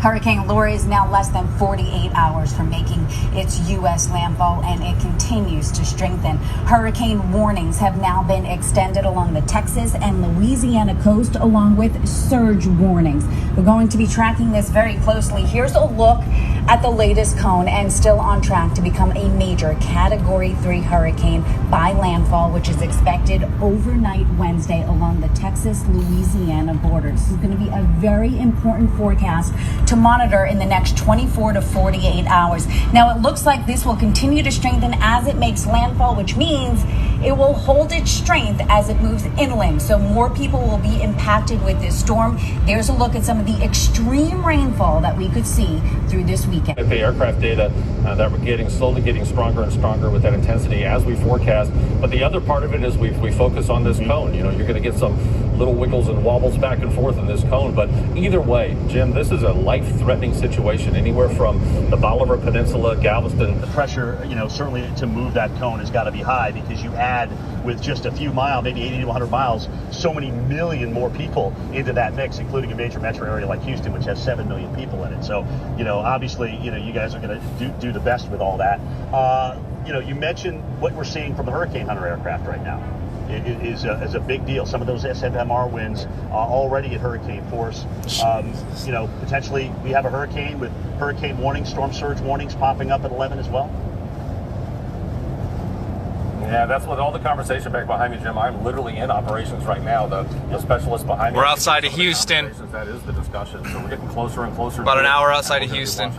Hurricane Laura is now less than 48 hours from making its U.S. landfall, and it continues to strengthen. Hurricane warnings have now been extended along the Texas and Louisiana coast, along with surge warnings. We're going to be tracking this very closely. Here's a look at the latest cone, and still on track to become a major Category 3 hurricane by landfall, which is expected overnight Wednesday along the Texas-Louisiana borders. This is going to be a very important forecast to monitor in the next 24 to 48 hours. Now, it looks like this will continue to strengthen as it makes landfall, which means it will hold its strength as it moves inland. So more people will be impacted with this storm. There's a look at some of the extreme rainfall that we could see through this weekend. The aircraft data that we're getting, slowly getting stronger and stronger with that intensity as we forecast. But the other part of it is we focus on this cone. You know, you're going to get some little wiggles and wobbles back and forth in this cone. But either way, Jim, this is a life-threatening situation anywhere from the Bolivar Peninsula, Galveston. The pressure, you know, certainly to move that cone has got to be high, because you add with just a few miles, maybe 80 to 100 miles, so many million more people into that mix, including a major metro area like Houston, which has 7 million people in it. So, you know, obviously, you know, you guys are going to do the best with all that. You know, you mentioned what we're seeing from the Hurricane Hunter aircraft right now. It is a big deal. Some of those SFMR winds are already at hurricane force. You know, potentially we have a hurricane with hurricane warnings, storm surge warnings popping up at 11 as well. Yeah, that's what all the conversation back behind me, Jim. I'm literally in operations right now. The specialist behind me. We're outside of Houston. That is the discussion. So we're getting closer and closer. About an hour outside of Houston.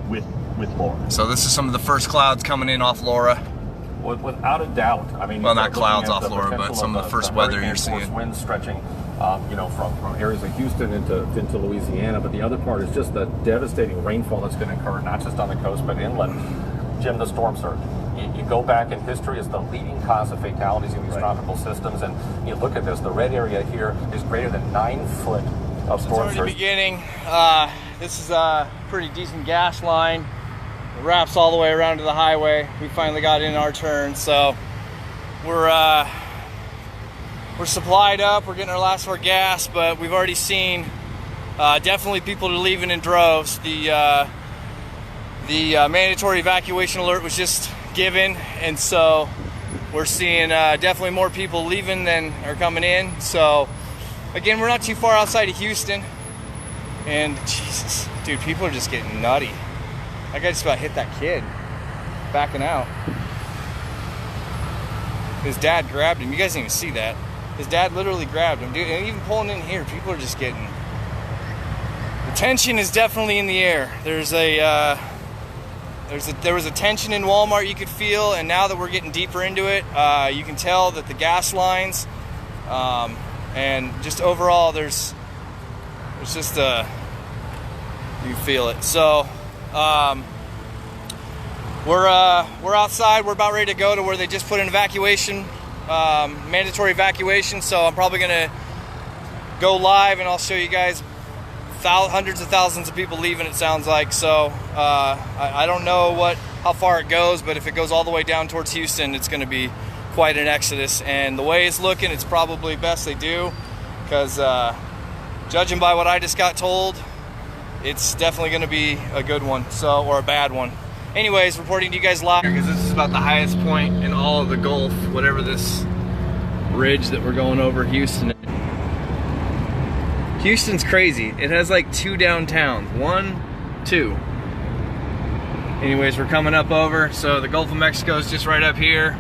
With Laura. So this is some of the first clouds coming in off Laura. Without a doubt. I mean, well, not clouds off Laura, but some of the first weather you're seeing. Winds stretching, you know, from areas of Houston into Louisiana. But the other part is just the devastating rainfall that's going to occur, not just on the coast, but inland. Jim, the storm surge. You go back in history as the leading cause of fatalities in these tropical systems, and you look at this. The red area here is greater than 9 foot of storm surge. It's already beginning. This is a pretty decent gas line. It wraps all the way around to the highway. We finally got in our turn, so we're supplied up. We're getting our last of our gas, but we've already seen definitely people are leaving in droves. The mandatory evacuation alert was just given, and so we're seeing definitely more people leaving than are coming in. So again, we're not too far outside of Houston, and Jesus, dude, people are just getting nutty. That guy just about hit that kid backing out. His dad grabbed him. You guys didn't even see that. His dad literally grabbed him, dude. And even pulling in here, people are just getting. The tension is definitely in the air. There was a tension in Walmart you could feel, and now that we're getting deeper into it, you can tell that the gas lines, and just overall, there's just you feel it. So. We're outside. We're about ready to go to where they just put an evacuation, mandatory evacuation. So I'm probably gonna go live, and I'll show you guys hundreds of thousands of people leaving. It sounds like. So I don't know how far it goes, but if it goes all the way down towards Houston, it's going to be quite an exodus. And the way it's looking, it's probably best they do, because judging by what I just got told, it's definitely going to be a good one, or a bad one. Anyways, reporting to you guys live, because this is about the highest point in all of the Gulf, whatever this ridge that we're going over Houston. Houston's crazy. It has like 2 downtowns. 1, 2. Anyways, we're coming up over, so the Gulf of Mexico is just right up here.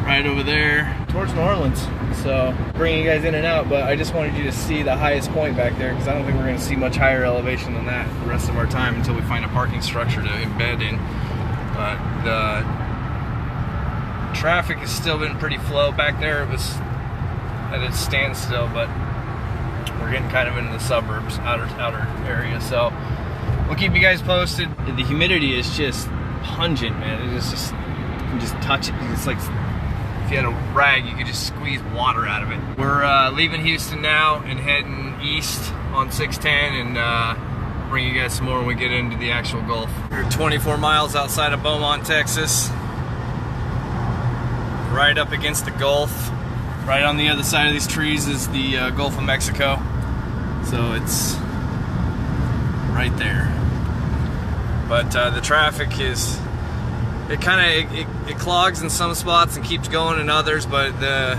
Right over there, towards New Orleans. So, bringing you guys in and out, but I just wanted you to see the highest point back there, because I don't think we're going to see much higher elevation than that the rest of our time until we find a parking structure to embed in. But the traffic has still been pretty flow. Back there it was at its standstill, but we're getting kind of into the suburbs, outer area. So we'll keep you guys posted. The humidity is just pungent, man. It is just, you can just touch it. It's like if you had a rag, you could just squeeze water out of it. We're leaving Houston now and heading east on 610, and bring you guys some more when we get into the actual Gulf. We're 24 miles outside of Beaumont, Texas. Right up against the Gulf. Right on the other side of these trees is the Gulf of Mexico. So it's right there. But the traffic is, it clogs in some spots and keeps going in others, but the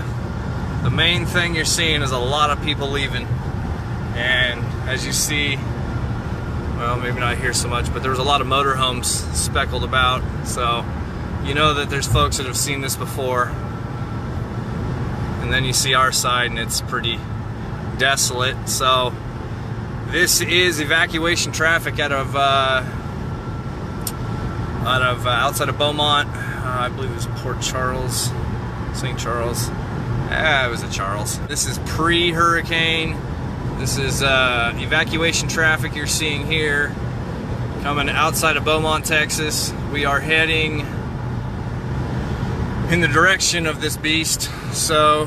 main thing you're seeing is a lot of people leaving. And as you see, well, maybe not here so much, but there was a lot of motorhomes speckled about, so you know that there's folks that have seen this before. And then you see our side and it's pretty desolate. So this is evacuation traffic out of outside of Beaumont. I believe it was Port Charles, St. Charles. It was at Charles. This is pre-hurricane. This is evacuation traffic you're seeing here coming outside of Beaumont, Texas. We are heading in the direction of this beast, so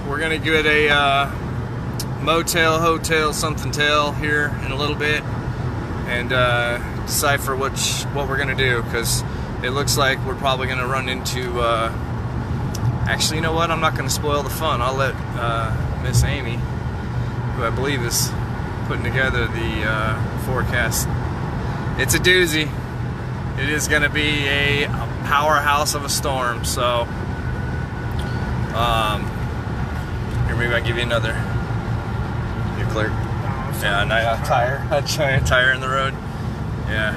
we're gonna get a motel, hotel, something tail here in a little bit and decipher what we're gonna do, because it looks like we're probably gonna run into actually, you know what, I'm not gonna spoil the fun. I'll let Miss Amy, who I believe is putting together the forecast. It's a doozy. It is gonna be a powerhouse of a storm, so here, maybe I'll give you another. You clear? Yeah, a giant tire in the road. Yeah.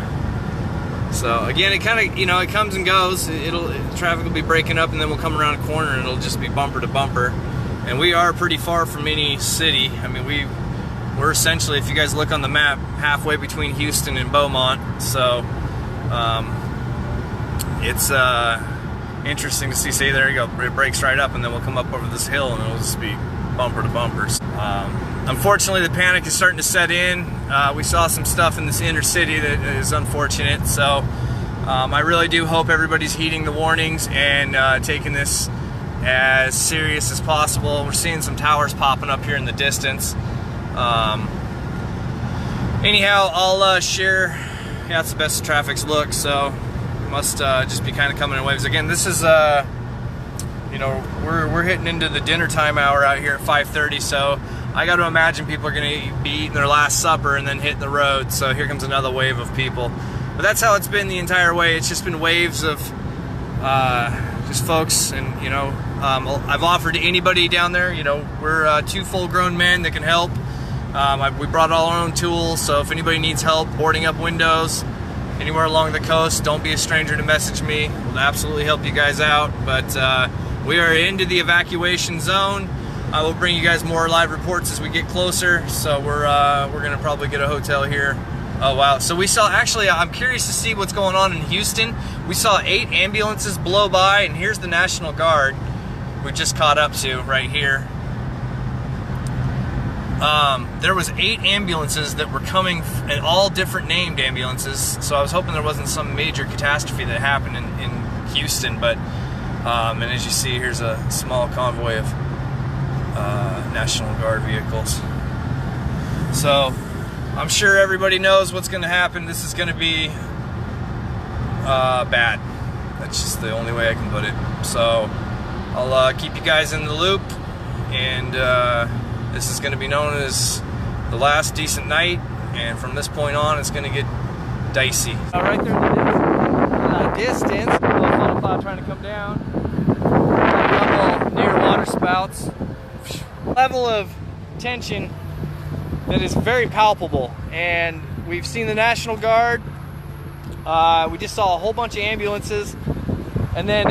So again, it kind of, you know, it comes and goes. Traffic will be breaking up, and then we'll come around a corner, and it'll just be bumper to bumper. And we are pretty far from any city. I mean, we're essentially, if you guys look on the map, halfway between Houston and Beaumont. So it's interesting to see. Say, there you go. It breaks right up, and then we'll come up over this hill, and it'll just be bumper to bumpers. Unfortunately, the panic is starting to set in. We saw some stuff in this inner city that is unfortunate. So I really do hope everybody's heeding the warnings and taking this as serious as possible. We're seeing some towers popping up here in the distance. Anyhow, I'll share. Yeah, it's the best traffic's look, so it must just be kind of coming in waves. Again, this is you know, we're hitting into the dinner time hour out here at 5:30, so I got to imagine people are going to be eating their last supper and then hitting the road. So here comes another wave of people. But that's how it's been the entire way. It's just been waves of just folks, and you know, I've offered to anybody down there. You know, we're two full-grown men that can help. We brought all our own tools, so if anybody needs help boarding up windows anywhere along the coast, don't be a stranger to message me. We'll absolutely help you guys out. But we are into the evacuation zone. I will bring you guys more live reports as we get closer. So we're gonna probably get a hotel here. Oh wow! So we saw, actually, I'm curious to see what's going on in Houston. We saw 8 ambulances blow by, and here's the National Guard we just caught up to right here. There was 8 ambulances that were coming, and all different named ambulances. So I was hoping there wasn't some major catastrophe that happened in Houston. But and as you see, here's a small convoy of National Guard vehicles. So I'm sure everybody knows what's going to happen. This is going to be bad. That's just the only way I can put it. So I'll keep you guys in the loop, and this is going to be known as the last decent night, and from this point on it's going to get dicey. Right there in the distance, a little funnel cloud trying to come down. A couple near water spouts. Level of tension that is very palpable, and we've seen the National Guard. We just saw a whole bunch of ambulances, and then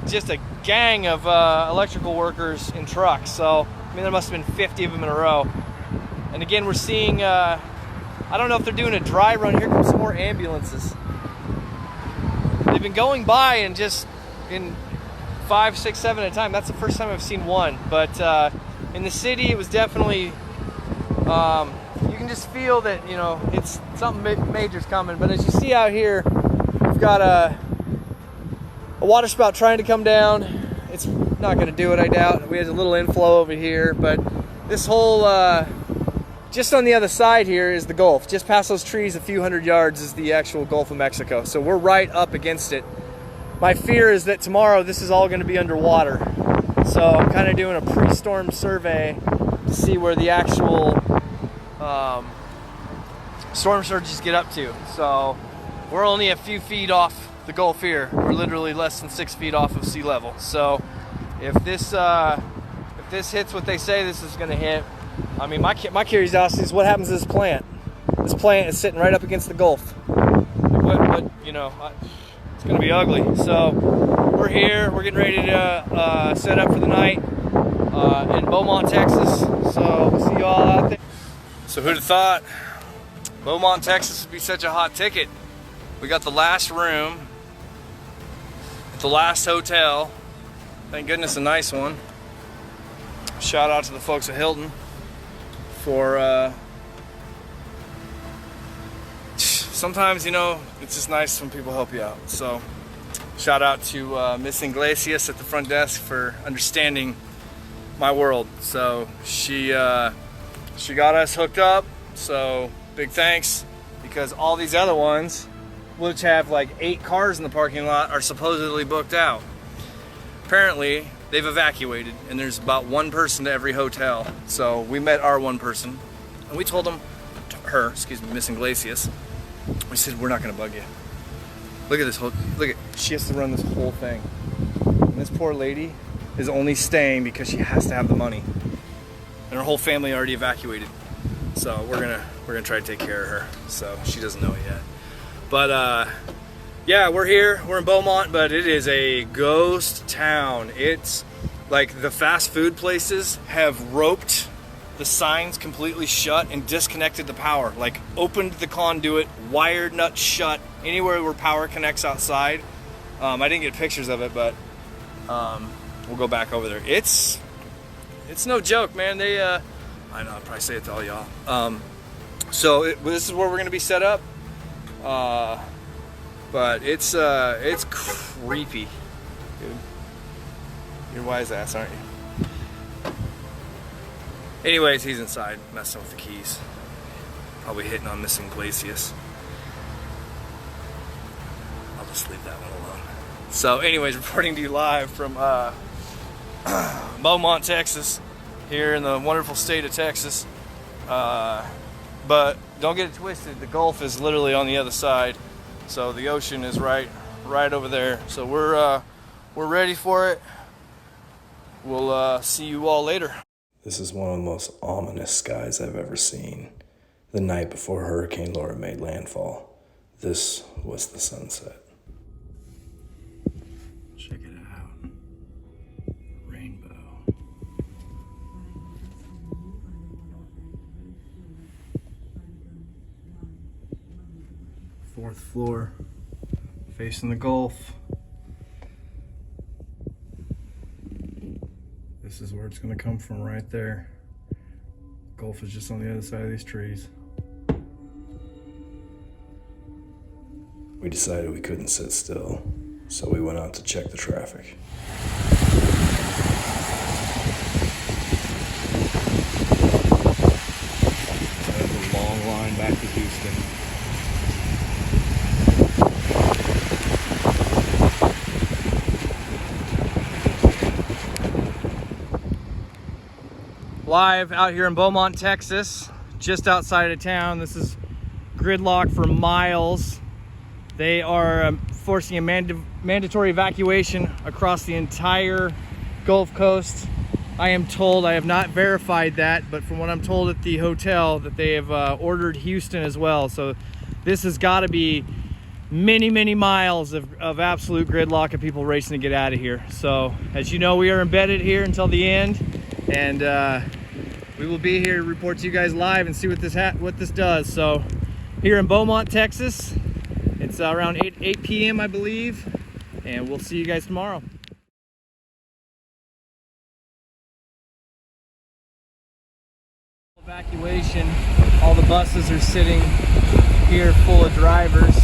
just a gang of electrical workers in trucks. So I mean, there must have been 50 of them in a row. And again, we're seeing, I don't know if they're doing a dry run. Here comes some more ambulances. They've been going by and just in 5, 6, 7 at a time. That's the first time I've seen one. But in the city, it was definitely, you can just feel that, you know, it's something major's coming. But as you see out here, we've got a water spout trying to come down. It's not going to do it, I doubt. We had a little inflow over here, but this whole, just on the other side here is the Gulf. Just past those trees, a few hundred yards, is the actual Gulf of Mexico. So we're right up against it. My fear is that tomorrow this is all going to be underwater. So I'm kind of doing a pre-storm survey to see where the actual storm surges get up to. So we're only a few feet off the Gulf here. We're literally less than 6 feet off of sea level. So if this hits what they say this is going to hit, I mean, my curiosity is what happens to this plant. This plant is sitting right up against the Gulf. What you know, it's going to be ugly. So we're here. We're getting ready to set up for the night in Beaumont, Texas. So we'll see you all out there. So who'd have thought Beaumont, Texas would be such a hot ticket? We got the last room at the last hotel. Thank goodness, a nice one. Shout out to the folks at Hilton for sometimes, you know, it's just nice when people help you out. So shout out to Miss Iglesias at the front desk for understanding my world. So she got us hooked up, so big thanks, because all these other ones, which have like 8 cars in the parking lot, are supposedly booked out. Apparently they've evacuated, and there's about 1 person to every hotel. So we met our 1 person, and we told excuse me, Miss Iglesias, we said, we're not gonna bug you. Look at this she has to run this whole thing. And this poor lady is only staying because she has to have the money. And her whole family already evacuated. So we're gonna try to take care of her. So she doesn't know it yet. But yeah, we're here, we're in Beaumont, but it is a ghost town. It's like the fast food places have roped the signs completely shut and disconnected the power. Like opened the conduit, wired nut shut, anywhere where power connects outside. I didn't get pictures of it, but we'll go back over there. It's no joke, man. They I know I'll probably say it to all y'all. So this is where we're gonna be set up. But it's creepy, dude. You're wise ass, aren't you? Anyways, he's inside messing with the keys. Probably hitting on Miss Iglesias. I'll just leave that one alone. So anyways, reporting to you live from Beaumont, Texas, here in the wonderful state of Texas. But don't get it twisted, the Gulf is literally on the other side. So the ocean is right over there. So we're ready for it. We'll see you all later. This is one of the most ominous skies I've ever seen. The night before Hurricane Laura made landfall, this was the sunset. Check it out. Rainbow. Fourth floor, facing the Gulf. This is where it's gonna come from, right there. Gulf is just on the other side of these trees. We decided we couldn't sit still, so we went out to check the traffic. There's a long line back to Houston. Live out here in Beaumont, Texas, just outside of town. This is gridlock for miles. They are forcing a mandatory evacuation across the entire Gulf Coast. I am told, I have not verified that, but from what I'm told at the hotel, that they have ordered Houston as well. So this has got to be many miles of absolute gridlock of people racing to get out of here. So as you know, we are embedded here until the end, and we will be here to report to you guys live and see what this does. So here in Beaumont, Texas, it's around 8 p.m. I believe, and we'll see you guys tomorrow. Evacuation. All the buses are sitting here full of drivers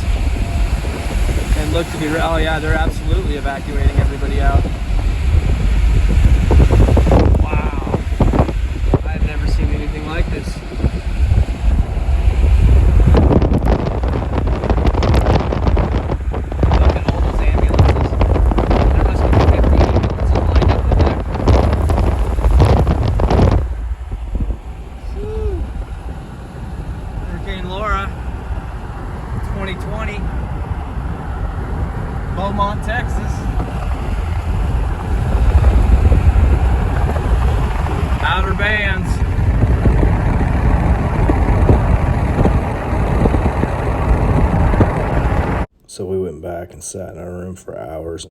and look to be, oh yeah, they're absolutely evacuating everybody out. Wow, I've never seen anything like this. Look at all those ambulances. There must be 50 ambulances lined up in there. Whew. Hurricane Laura 2020. Beaumont, Texas. Outer Bands. So we went back and sat in our room for hours.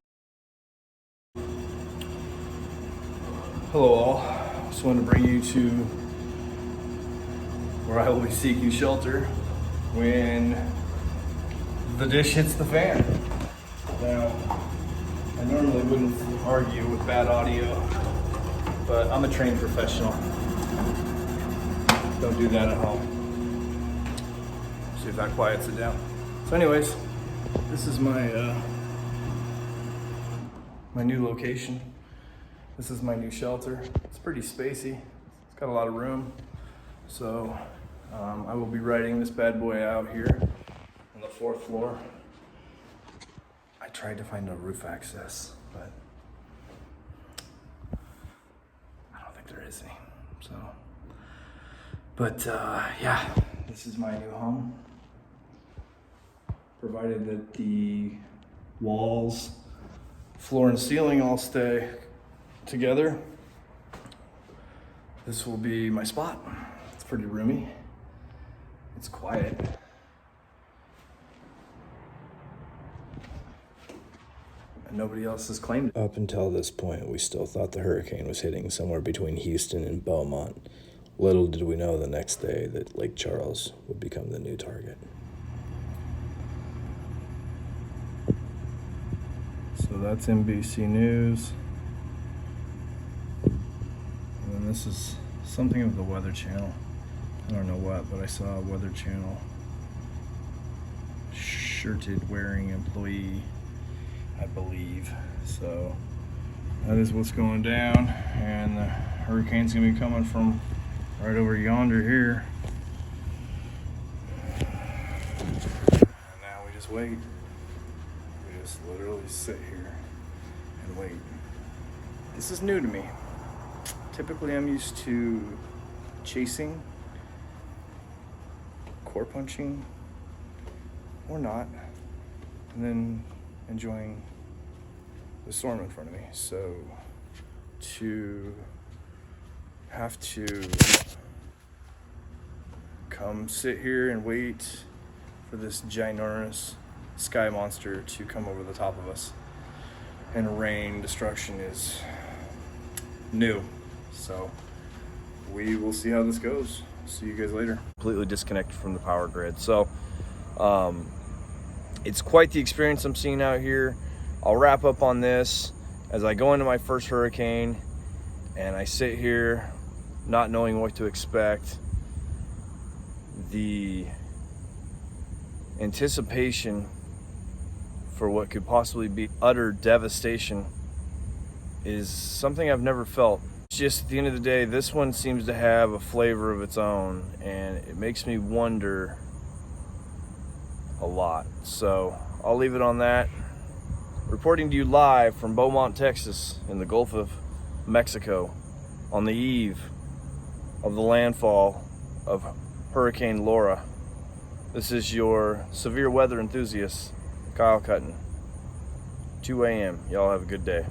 Hello all. Just wanted to bring you to where I will be seeking shelter when the dish hits the fan. Now, I normally wouldn't argue with bad audio, but I'm a trained professional. Don't do that at home. See if that quiets it down. So anyways, this is my my new location. This is my new shelter. It's pretty spacey. It's got a lot of room. So I will be riding this bad boy out here on the 4th floor. I tried to find a roof access, but I don't think there is any. So, but yeah, this is my new home. Provided that the walls, floor, and ceiling all stay together, this will be my spot. It's pretty roomy. It's quiet. And nobody else has claimed it. Up until this point, we still thought the hurricane was hitting somewhere between Houston and Beaumont. Little did we know the next day that Lake Charles would become the new target. So that's NBC News. And then this is something of the Weather Channel. I don't know what, but I saw a Weather Channel shirted wearing employee, I believe. So that is what's going down, and the hurricane's gonna be coming from right over yonder here. And now we just wait. We just literally sit here and wait. This is new to me. Typically I'm used to chasing, core punching, or not, and then enjoying the storm in front of me. So to have to come sit here and wait for this ginormous sky monster to come over the top of us and rain destruction is new. So we will see how this goes. See you guys later. Completely disconnected from the power grid. So it's quite the experience I'm seeing out here. I'll wrap up on this as I go into my first hurricane and I sit here not knowing what to expect. The anticipation for what could possibly be utter devastation is something I've never felt. Just at the end of the day, this one seems to have a flavor of its own, and it makes me wonder a lot. So I'll leave it on that. Reporting to you live from Beaumont, Texas, in the Gulf of Mexico, on the eve of the landfall of Hurricane Laura. This is your severe weather enthusiast, Kyle Cutton. 2 a.m. Y'all have a good day.